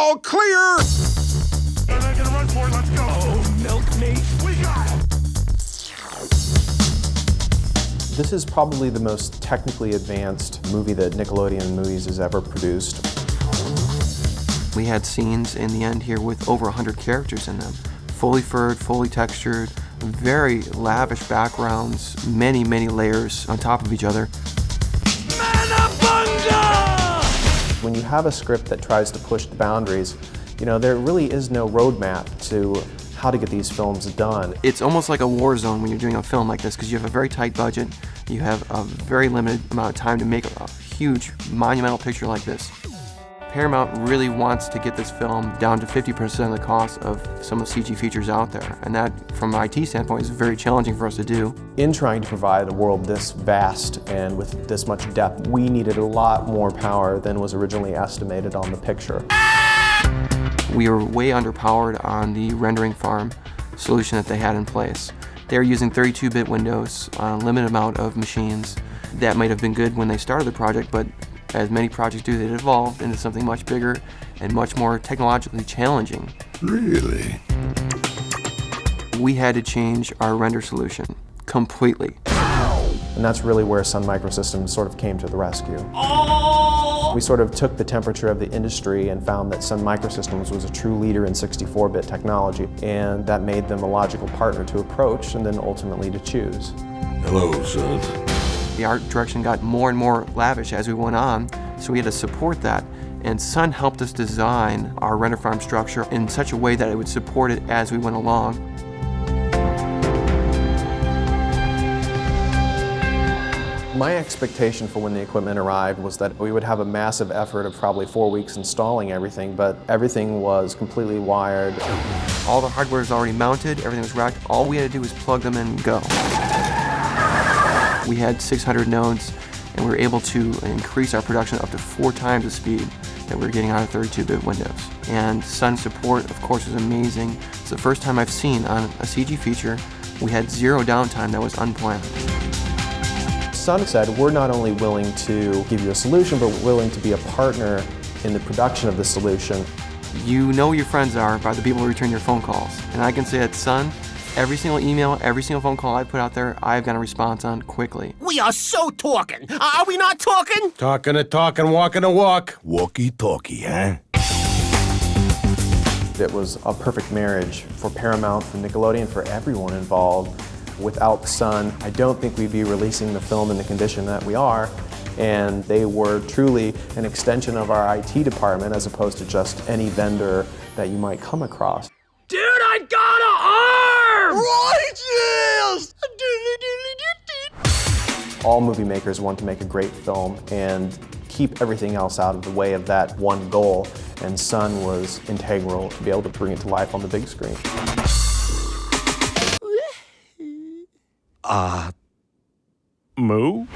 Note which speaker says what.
Speaker 1: all clear!
Speaker 2: They're not gonna run for it, let's go!
Speaker 3: Oh, milk me!
Speaker 2: We got it!
Speaker 4: This is probably the most technically advanced movie that Nickelodeon Movies has ever produced.
Speaker 5: We had scenes in the end here with over 100 characters in them. Fully furred, fully textured, very lavish backgrounds, many, many layers on top of each other.
Speaker 4: When you have a script that tries to push the boundaries, you know, there really is no roadmap to how to get these films done.
Speaker 5: It's almost like a war zone when you're doing a film like this because you have a very tight budget, you have a very limited amount of time to make a huge, monumental picture like this. Paramount really wants to get this film down to 50% of the cost of some of the CG features out there, and that, from an IT standpoint, is very challenging for us to do.
Speaker 4: In trying to provide a world this vast and with this much depth, we needed a lot more power than was originally estimated on the picture.
Speaker 5: We were way underpowered on the rendering farm solution that they had in place. They were using 32-bit windows on a limited amount of machines. That might have been good when they started the project, but as many projects do, it evolved into something much bigger and much more technologically challenging.
Speaker 1: Really?
Speaker 5: We had to change our render solution completely.
Speaker 4: And that's really where Sun Microsystems sort of came to the rescue. We sort of took the temperature of the industry and found that Sun Microsystems was a true leader in 64-bit technology, and that made them a logical partner to approach and then ultimately to choose.
Speaker 1: Hello, son.
Speaker 5: The art direction got more and more lavish as we went on, so we had to support that. And Sun helped us design our render farm structure in such a way that it would support it as we went along.
Speaker 4: My expectation for when the equipment arrived was that we would have a massive effort of probably 4 weeks installing everything, but everything was completely wired.
Speaker 5: All the hardware was already mounted, everything was racked. All we had to do was plug them in and go. We had 600 nodes, and we were able to increase our production up to 4 times the speed that we were getting out of 32-bit Windows. And Sun support, of course, was amazing. It's the first time I've seen on a CG feature, we had 0 downtime that was unplanned.
Speaker 4: Sun said, we're not only willing to give you a solution, but we're willing to be a partner in the production of the solution.
Speaker 5: You know your friends are by the people who return your phone calls. And I can say at Sun, every single email, every single phone call I put out there, I've got a response on quickly.
Speaker 3: We are so talking. Are we not talking?
Speaker 2: Talking a talk and walking a walk.
Speaker 1: Walkie-talkie, huh?
Speaker 4: It was a perfect marriage for Paramount, for Nickelodeon, for everyone involved. Without Sun, I don't think we'd be releasing the film in the condition that we are, and they were truly an extension of our IT department as opposed to just any vendor that you might come across.
Speaker 3: Dude, I got an arm!
Speaker 1: Right, yes!
Speaker 4: All movie makers want to make a great film and keep everything else out of the way of that one goal, and Sun was integral to be able to bring it to life on the big screen.
Speaker 2: Moo?